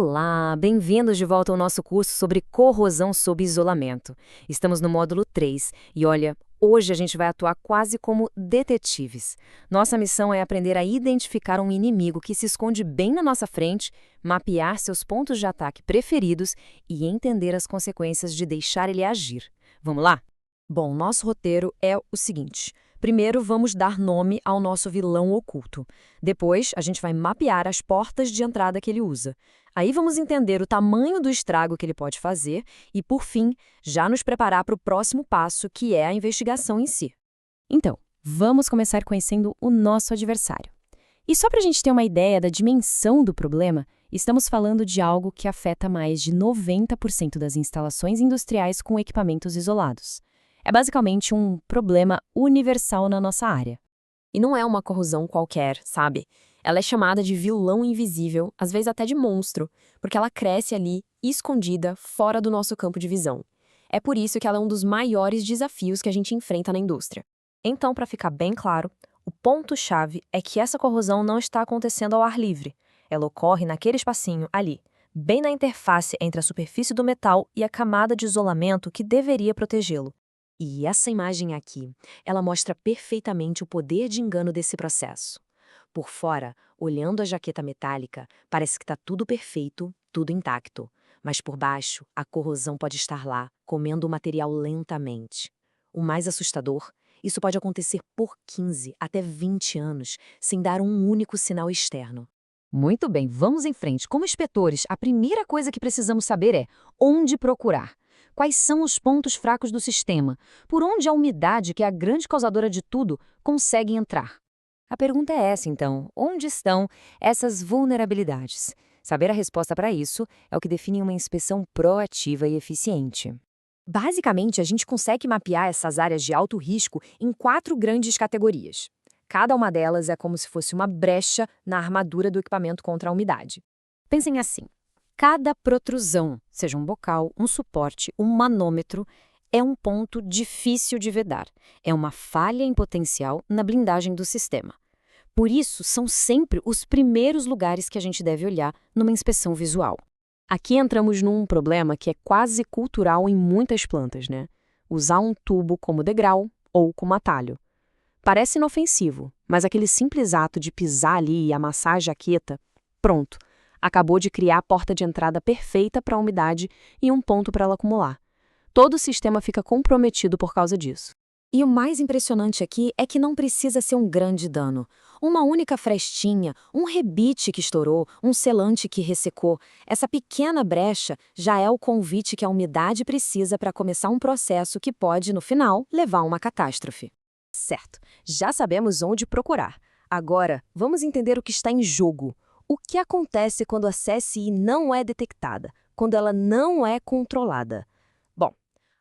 Olá, bem-vindos de volta ao nosso curso sobre corrosão sob isolamento. Estamos no módulo 3 e olha, hoje a gente vai atuar quase como detetives. Nossa missão é aprender a identificar um inimigo que se esconde bem na nossa frente, mapear seus pontos de ataque preferidos e entender as consequências de deixar ele agir. Vamos lá? Bom, nosso roteiro é o seguinte. Primeiro, vamos dar nome ao nosso vilão oculto. Depois, a gente vai mapear as portas de entrada que ele usa. Aí vamos entender o tamanho do estrago que ele pode fazer e, por fim, já nos preparar para o próximo passo, que é a investigação em si. Então, vamos começar conhecendo o nosso adversário. E só para a gente ter uma ideia da dimensão do problema, estamos falando de algo que afeta mais de 90% das instalações industriais com equipamentos isolados. É basicamente um problema universal na nossa área. E não é uma corrosão qualquer, sabe? Ela é chamada de vilão invisível, às vezes até de monstro, porque ela cresce ali, escondida, fora do nosso campo de visão. É por isso que ela é um dos maiores desafios que a gente enfrenta na indústria. Então, para ficar bem claro, o ponto-chave é que essa corrosão não está acontecendo ao ar livre. Ela ocorre naquele espacinho ali, bem na interface entre a superfície do metal e a camada de isolamento que deveria protegê-lo. E essa imagem aqui, ela mostra perfeitamente o poder de engano desse processo. Por fora, olhando a jaqueta metálica, parece que está tudo perfeito, tudo intacto. Mas por baixo, a corrosão pode estar lá, comendo o material lentamente. O mais assustador, isso pode acontecer por 15 até 20 anos, sem dar um único sinal externo. Muito bem, vamos em frente. Como inspetores, a primeira coisa que precisamos saber é onde procurar. Quais são os pontos fracos do sistema? Por onde a umidade, que é a grande causadora de tudo, consegue entrar? A pergunta é essa, então. Onde estão essas vulnerabilidades? Saber a resposta para isso é o que define uma inspeção proativa e eficiente. Basicamente, a gente consegue mapear essas áreas de alto risco em 4 grandes categorias. Cada uma delas é como se fosse uma brecha na armadura do equipamento contra a umidade. Pensem assim. Cada protrusão, seja um bocal, um suporte, um manômetro, é um ponto difícil de vedar. É uma falha em potencial na blindagem do sistema. Por isso, são sempre os primeiros lugares que a gente deve olhar numa inspeção visual. Aqui entramos num problema que é quase cultural em muitas plantas, né? Usar um tubo como degrau ou como atalho. Parece inofensivo, mas aquele simples ato de pisar ali e amassar a jaqueta, pronto. Acabou de criar a porta de entrada perfeita para a umidade e um ponto para ela acumular. Todo o sistema fica comprometido por causa disso. E o mais impressionante aqui é que não precisa ser um grande dano. Uma única frestinha, um rebite que estourou, um selante que ressecou. Essa pequena brecha já é o convite que a umidade precisa para começar um processo que pode, no final, levar a uma catástrofe. Certo, já sabemos onde procurar. Agora, vamos entender o que está em jogo. O que acontece quando a CSI não é detectada, quando ela não é controlada? Bom,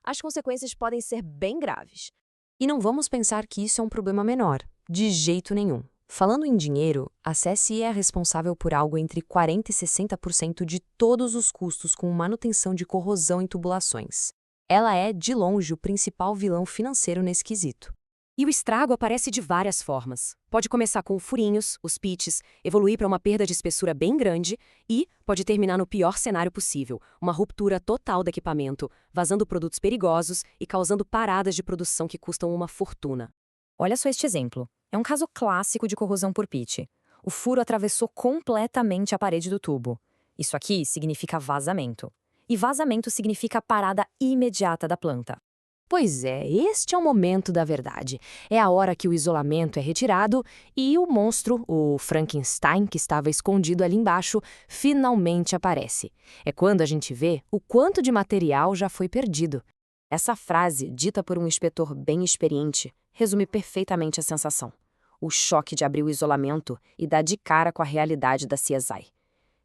as consequências podem ser bem graves. E não vamos pensar que isso é um problema menor, de jeito nenhum. Falando em dinheiro, a CSI é responsável por algo entre 40% e 60% de todos os custos com manutenção de corrosão em tubulações. Ela é, de longe, o principal vilão financeiro nesse quesito. E o estrago aparece de várias formas. Pode começar com furinhos, os pits, evoluir para uma perda de espessura bem grande e pode terminar no pior cenário possível, uma ruptura total do equipamento, vazando produtos perigosos e causando paradas de produção que custam uma fortuna. Olha só este exemplo. É um caso clássico de corrosão por pit. O furo atravessou completamente a parede do tubo. Isso aqui significa vazamento. E vazamento significa parada imediata da planta. Pois é, este é o momento da verdade. É a hora que o isolamento é retirado e o monstro, o Frankenstein, que estava escondido ali embaixo, finalmente aparece. É quando a gente vê o quanto de material já foi perdido. Essa frase, dita por um inspetor bem experiente, resume perfeitamente a sensação. O choque de abrir o isolamento e dar de cara com a realidade da CSI.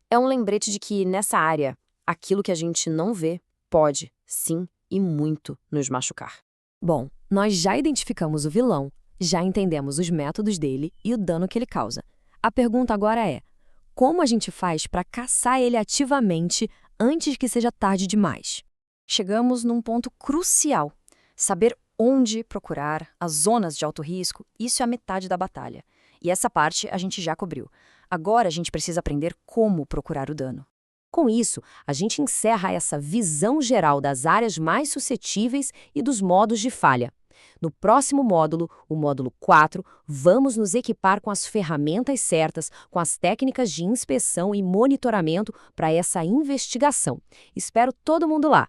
É um lembrete de que, nessa área, aquilo que a gente não vê pode, sim, e muito nos machucar. Bom, nós já identificamos o vilão, já entendemos os métodos dele e o dano que ele causa. A pergunta agora é, como a gente faz para caçar ele ativamente antes que seja tarde demais? Chegamos num ponto crucial. Saber onde procurar, as zonas de alto risco, isso é a metade da batalha. E essa parte a gente já cobriu. Agora a gente precisa aprender como procurar o dano. Com isso, a gente encerra essa visão geral das áreas mais suscetíveis e dos modos de falha. No próximo módulo, o módulo 4, vamos nos equipar com as ferramentas certas, com as técnicas de inspeção e monitoramento para essa investigação. Espero todo mundo lá!